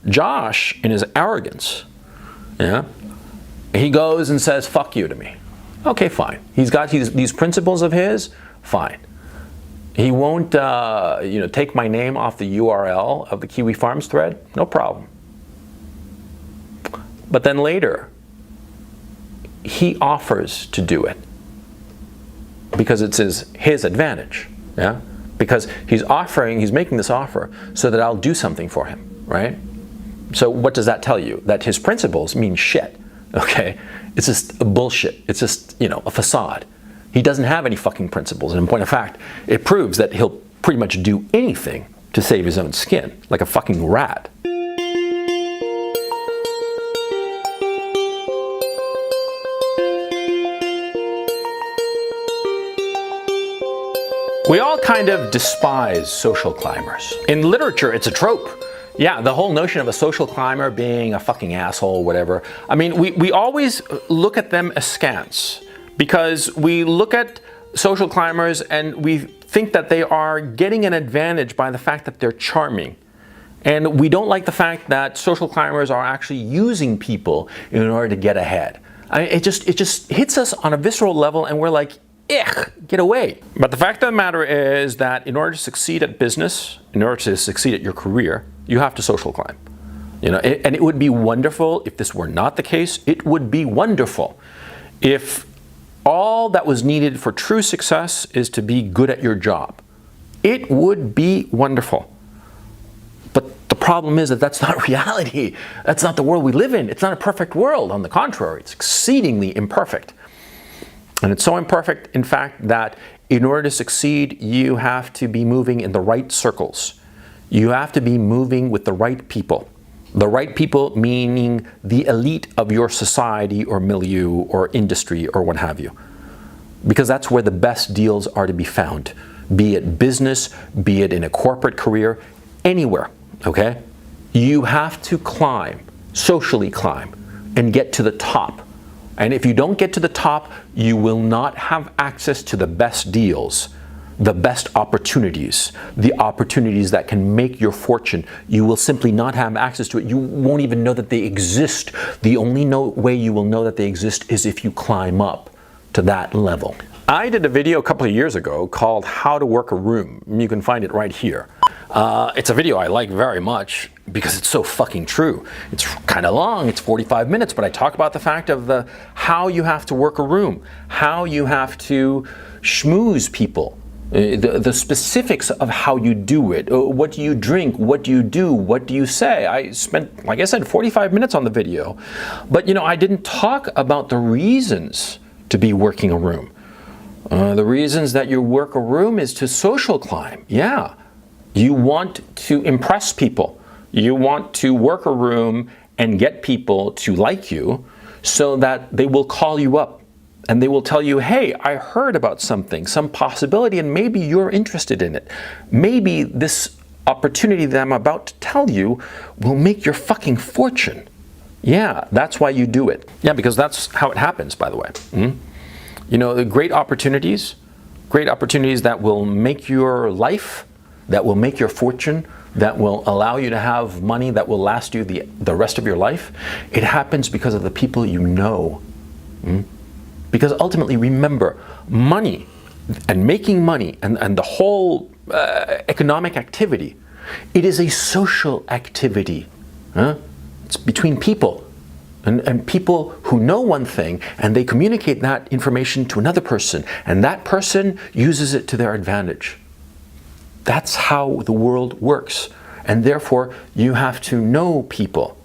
Josh, in his arrogance, yeah, he goes and says, fuck you to me. Okay, fine. He's got these principles of his, fine. He won't take my name off the URL of the Kiwi Farms thread, no problem. But then later, he offers to do it because it's his advantage, yeah? Because he's making this offer so that I'll do something for him, right? So what does that tell you? That his principles mean shit, okay? It's just bullshit. It's just, a facade. He doesn't have any fucking principles. And in point of fact, it proves that he'll pretty much do anything to save his own skin, like a fucking rat. We all kind of despise social climbers. In literature, it's a trope. Yeah, the whole notion of a social climber being a fucking asshole, whatever. I mean, we always look at them askance because we look at social climbers and we think that they are getting an advantage by the fact that they're charming. And we don't like the fact that social climbers are actually using people in order to get ahead. I mean, it just hits us on a visceral level and we're like, get away. But the fact of the matter is that in order to succeed at business, in order to succeed at your career, you have to social climb. And it would be wonderful if this were not the case. It would be wonderful if all that was needed for true success is to be good at your job. It would be wonderful. But the problem is that that's not reality. That's not the world we live in. It's not a perfect world. On the contrary, it's exceedingly imperfect. And it's so imperfect, in fact, that in order to succeed, you have to be moving in the right circles. You have to be moving with the right people. The right people meaning the elite of your society or milieu or industry or what have you. Because that's where the best deals are to be found. Be it business, be it in a corporate career, anywhere, okay? You have to climb, socially climb, and get to the top. And if you don't get to the top, you will not have access to the best deals, the best opportunities, the opportunities that can make your fortune. You will simply not have access to it. You won't even know that they exist. The only way you will know that they exist is if you climb up to that level. I did a video a couple of years ago called How to Work a Room. You can find it right here. It's a video I like very much because it's so fucking true. It's kind of long, it's 45 minutes, but I talk about the fact of how you have to work a room, how you have to schmooze people, the specifics of how you do it. What do you drink? What do you do? What do you say? I spent, like I said, 45 minutes on the video, but I didn't talk about the reasons to be working a room. The reasons that you work a room is to social climb. Yeah. You want to impress people. You want to work a room and get people to like you so that they will call you up and they will tell you, hey, I heard about something, some possibility, and maybe you're interested in it. Maybe this opportunity that I'm about to tell you will make your fucking fortune. Yeah, that's why you do it. Yeah, because that's how it happens, by the way. The great opportunities that will make your life, that will make your fortune, that will allow you to have money that will last you the rest of your life, it happens because of the people you know. Because ultimately, remember, money and making money and the whole economic activity, it is a social activity. It's between people. And people who know one thing and they communicate that information to another person and that person uses it to their advantage. That's how the world works. And therefore, you have to know people.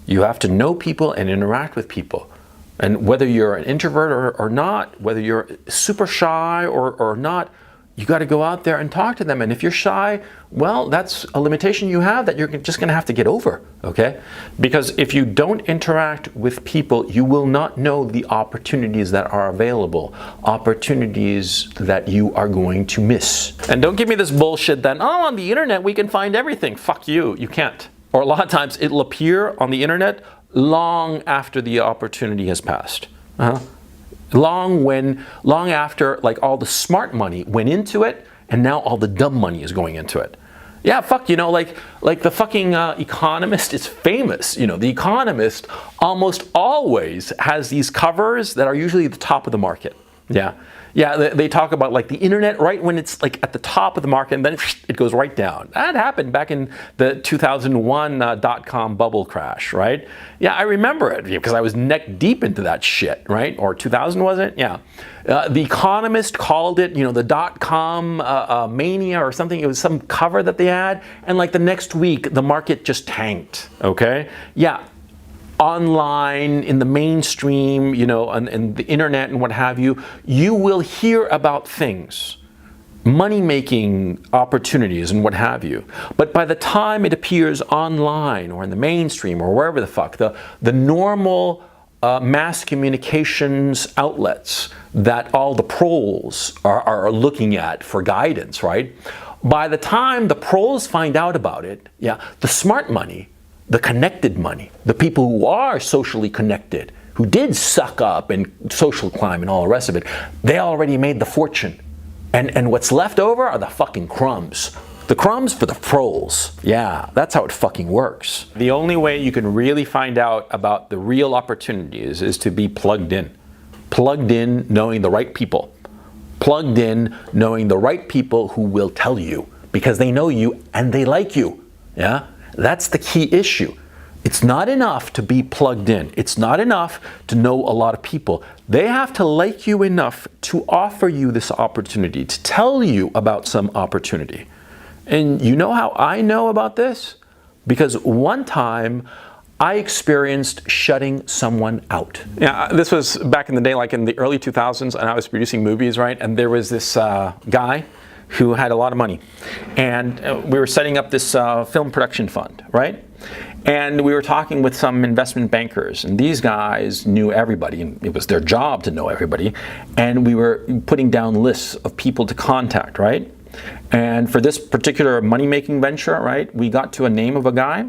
You have to know people and interact with people. And whether you're an introvert or not, whether you're super shy or not, you got to go out there and talk to them. And if you're shy, well, that's a limitation you have that you're just going to have to get over, okay? Because if you don't interact with people, you will not know the opportunities that are available, opportunities that you are going to miss. And don't give me this bullshit that, on the internet we can find everything. Fuck you, you can't. Or a lot of times it'll appear on the internet long after the opportunity has passed. Long after, like, all the smart money went into it and now all the dumb money is going into it. Yeah, fuck, like the fucking Economist is famous. The Economist almost always has these covers that are usually at the top of the market. Yeah. Yeah, they talk about like the internet right when it's like at the top of the market, and then it goes right down. That happened back in the 2001 dot-com bubble crash, right? Yeah, I remember it because I was neck deep into that shit, right? Or 2000, was it? Yeah. The Economist called it, the dot-com mania or something. It was some cover that they had, and like the next week, the market just tanked, okay? Yeah. Online, in the mainstream, and the internet and what have you, you will hear about things, money-making opportunities and what have you. But by the time it appears online or in the mainstream or wherever the fuck, the normal mass communications outlets that all the pros are looking at for guidance, right? By the time the pros find out about it, yeah, the smart money, the connected money, the people who are socially connected, who did suck up and social climb and all the rest of it, they already made the fortune. And what's left over are the fucking crumbs. The crumbs for the pros. Yeah, that's how it fucking works. The only way you can really find out about the real opportunities is to be plugged in. Plugged in knowing the right people. Plugged in knowing the right people who will tell you because they know you and they like you. Yeah? That's the key issue. It's not enough to be plugged in. It's not enough to know a lot of people. They have to like you enough to offer you this opportunity, to tell you about some opportunity. And you know how I know about this? Because one time I experienced shutting someone out. Yeah, this was back in the day, like in the early 2000s, and I was producing movies, right? And there was this guy who had a lot of money. And we were setting up this film production fund, right? And we were talking with some investment bankers, and these guys knew everybody, and it was their job to know everybody. And we were putting down lists of people to contact, right? And for this particular money-making venture, right, we got to a name of a guy.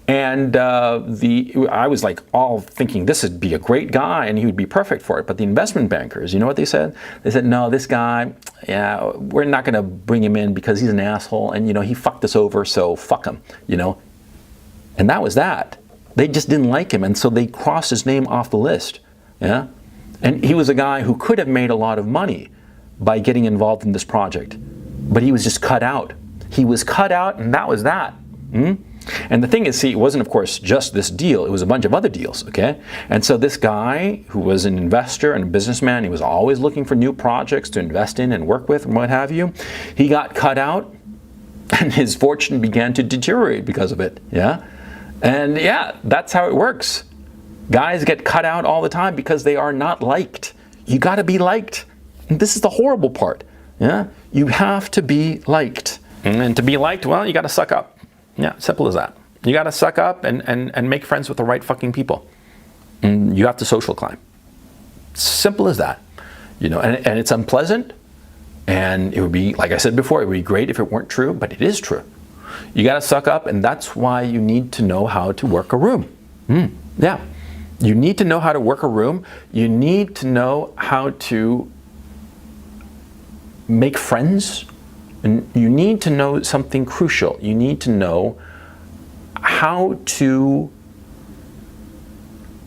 And I was like all thinking this would be a great guy and he would be perfect for it. But the investment bankers, you know what they said? They said, no, this guy, yeah, we're not going to bring him in because he's an asshole and, he fucked us over, so fuck him, And that was that. They just didn't like him, and so they crossed his name off the list, yeah? And he was a guy who could have made a lot of money by getting involved in this project. But he was just cut out. He was cut out, and that was that. And the thing is, see, it wasn't, of course, just this deal. It was a bunch of other deals, okay? And so this guy, who was an investor and a businessman, he was always looking for new projects to invest in and work with and what have you. He got cut out, and his fortune began to deteriorate because of it, yeah? And yeah, that's how it works. Guys get cut out all the time because they are not liked. You got to be liked. And this is the horrible part, yeah? You have to be liked. And to be liked, well, you got to suck up. Yeah, simple as that. You got to suck up and make friends with the right fucking people. And you have to social climb. Simple as that. And it's unpleasant. And it would be, like I said before, it would be great if it weren't true, but it is true. You got to suck up, and that's why you need to know how to work a room. Yeah. You need to know how to work a room. You need to know how to make friends. And you need to know something crucial. You need to know how to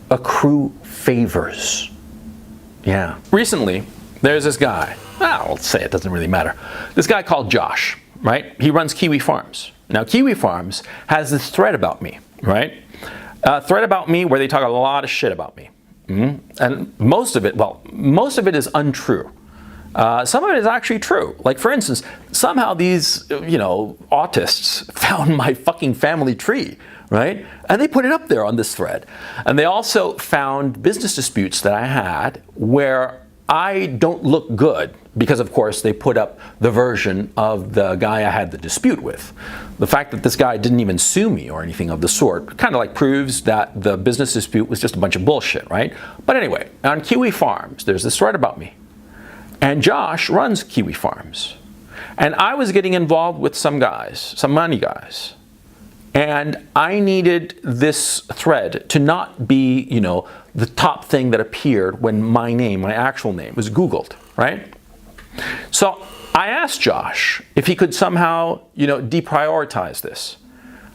accrue favors. Yeah. Recently, there's this guy. Let's say it doesn't really matter. This guy called Josh, right? He runs Kiwi Farms. Now, Kiwi Farms has this thread about me, right? A thread about me where they talk a lot of shit about me. And most of it is untrue. Some of it is actually true. Like, for instance, somehow these, autists found my fucking family tree, right? And they put it up there on this thread. And they also found business disputes that I had where I don't look good because, of course, they put up the version of the guy I had the dispute with. The fact that this guy didn't even sue me or anything of the sort kind of like proves that the business dispute was just a bunch of bullshit, right? But anyway, on Kiwi Farms, there's this thread about me. And Josh runs Kiwi Farms. And I was getting involved with some guys, some money guys. And I needed this thread to not be, the top thing that appeared when my name, my actual name, was Googled, right? So I asked Josh if he could somehow, deprioritize this.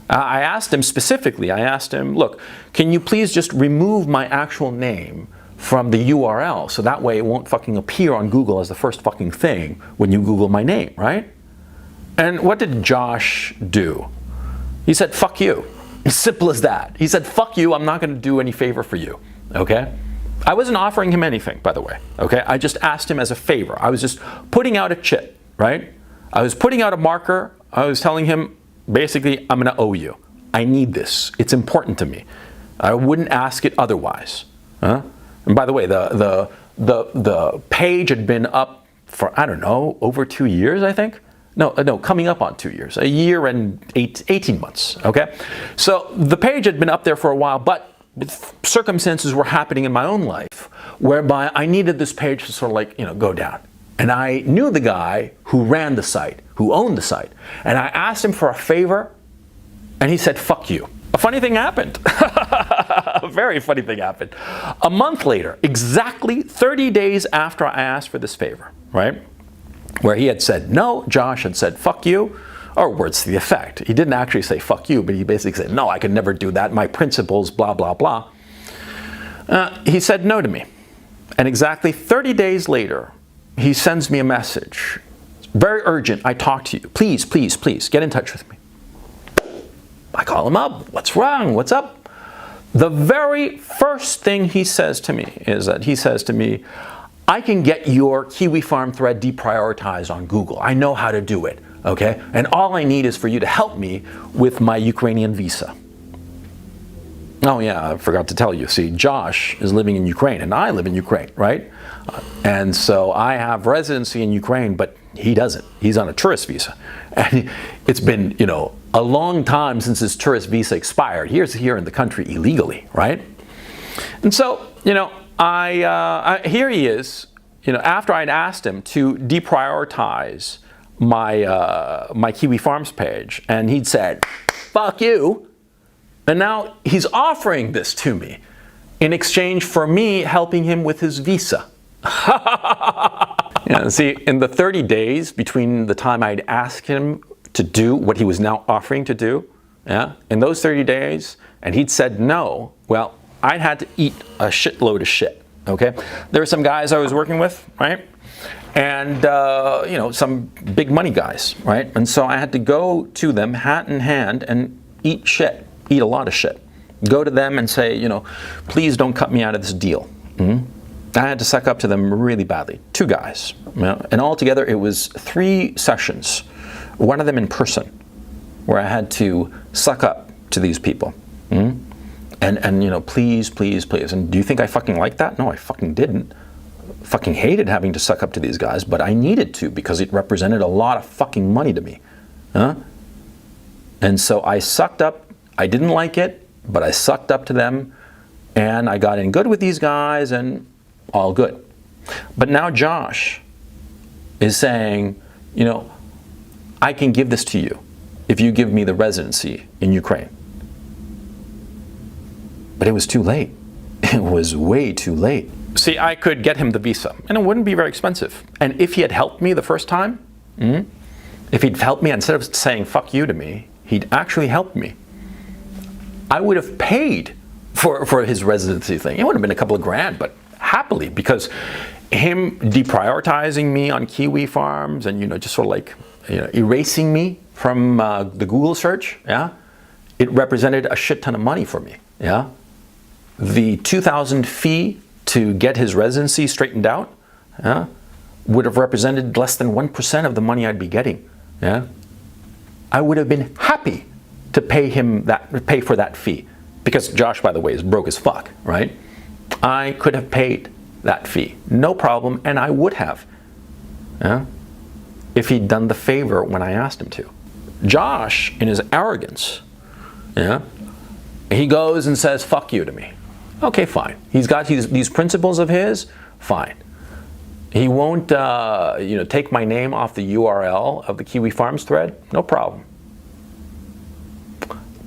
I asked him specifically, look, can you please just remove my actual name from the URL so that way it won't fucking appear on Google as the first fucking thing when you Google my name, right? And what did Josh do? He said, fuck you. As simple as that. He said, fuck you, I'm not going to do any favor for you, okay? I wasn't offering him anything, by the way, okay? I just asked him as a favor. I was just putting out a chit, right? I was putting out a marker. I was telling him, basically, I'm going to owe you. I need this. It's important to me. I wouldn't ask it otherwise. Huh? And by the way, the page had been up for, I don't know, over 2 years, I think. No, coming up on 2 years, a year and 18 months, okay? So the page had been up there for a while, but circumstances were happening in my own life whereby I needed this page to sort of like, go down. And I knew the guy who ran the site, who owned the site. And I asked him for a favor, and he said, fuck you. A funny thing happened. A very funny thing happened. A month later, exactly 30 days after I asked for this favor, right? Where he had said no, Josh had said, fuck you, or words to the effect. He didn't actually say fuck you, but he basically said, no, I could never do that. My principles, blah, blah, blah. He said no to me. And exactly 30 days later, he sends me a message. Very urgent, I talk to you. Please, please, please, get in touch with me. I call him up. What's wrong? What's up? The very first thing he says to me is that he says to me, I can get your Kiwi Farm thread deprioritized on Google. I know how to do it, okay? And all I need is for you to help me with my Ukrainian visa. Oh yeah, I forgot to tell you. See, Josh is living in Ukraine and I live in Ukraine, right? And so I have residency in Ukraine, but he doesn't. He's on a tourist visa. And it's been, a long time since his tourist visa expired. He's here in the country illegally, right? And so, here he is, after I'd asked him to deprioritize my Kiwi Farms page, and he'd said, fuck you. And now he's offering this to me in exchange for me helping him with his visa. See, in the 30 days between the time I'd asked him to do what he was now offering to do, in those 30 days, and he'd said no, well, I'd had to eat a shitload of shit, okay? There were some guys I was working with, right? And, some big money guys, right? And so I had to go to them hat in hand and eat a lot of shit. Go to them and say, please don't cut me out of this deal. I had to suck up to them really badly. 2 guys, and altogether it was 3 sessions, one of them in person, where I had to suck up to these people. And please, please, please. And do you think I fucking liked that? No, I fucking didn't. Fucking hated having to suck up to these guys, but I needed to because it represented a lot of fucking money to me. And so I sucked up. I didn't like it, but I sucked up to them, and I got in good with these guys, and all good. But now Josh is saying, I can give this to you if you give me the residency in Ukraine. But it was too late. It was way too late. See, I could get him the visa, and it wouldn't be very expensive. And if he had helped me the first time, if he'd helped me, instead of saying fuck you to me, he'd actually helped me, I would have paid for his residency thing. It would have been a couple of grand, but happily, because him deprioritizing me on Kiwi Farms and, just sort of like, erasing me from the Google search, it represented a shit ton of money for me, The $2,000 fee to get his residency straightened out, would have represented less than 1% of the money I'd be getting, I would have been happy to pay for that fee, because Josh, by the way, is broke as fuck, right? I could have paid that fee, no problem, and I would have, if he'd done the favor when I asked him to. Josh, in his arrogance, he goes and says, fuck you to me. Okay, fine. He's got these principles of his, fine. He won't, take my name off the URL of the Kiwi Farms thread, no problem.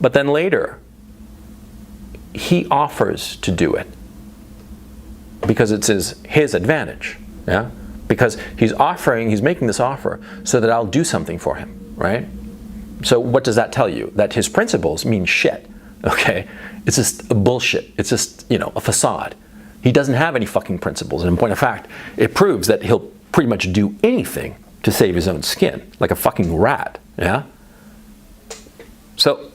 But then later, he offers to do it because it's his advantage, because he's making this offer so that I'll do something for him, right? So what does that tell you? That his principles mean shit, okay? It's just bullshit. It's just, a facade. He doesn't have any fucking principles. And in point of fact, it proves that he'll pretty much do anything to save his own skin, like a fucking rat, yeah? So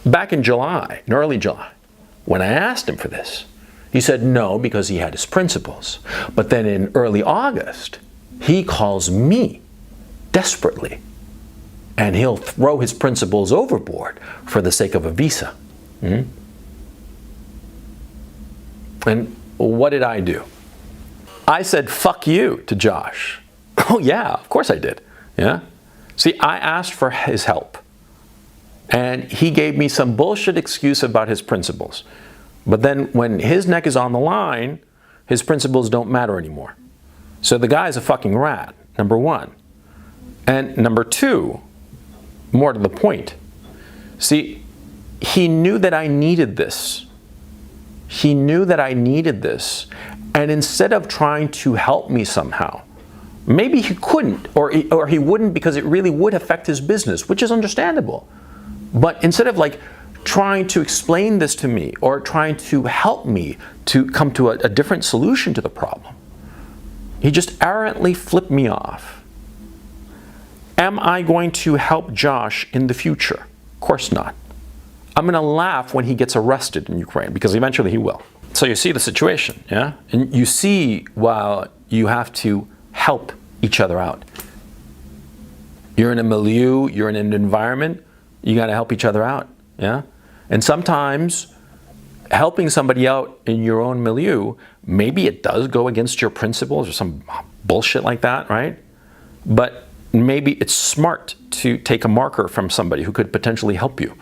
back in early July, when I asked him for this, he said no because he had his principles. But then in early August, he calls me desperately, and he'll throw his principles overboard for the sake of a visa. Mm-hmm. And what did I do? I said, fuck you to Josh. Oh yeah, of course I did. Yeah. See, I asked for his help, and he gave me some bullshit excuse about his principles. But then when his neck is on the line, his principles don't matter anymore. So the guy's a fucking rat, number one. And number two, more to the point, see, he knew that I needed this. He knew that I needed this. And instead of trying to help me somehow, maybe he couldn't, or he wouldn't because it really would affect his business, which is understandable. But instead of trying to explain this to me or trying to help me to come to a different solution to the problem, he just arrogantly flipped me off. Am I going to help Josh in the future? Of course not. I'm going to laugh when he gets arrested in Ukraine, because eventually he will. So you see the situation, yeah? And you see while you have to help each other out. You're in a milieu, you're in an environment, you got to help each other out, yeah? And sometimes helping somebody out in your own milieu, maybe it does go against your principles or some bullshit like that, right? But maybe it's smart to take a marker from somebody who could potentially help you.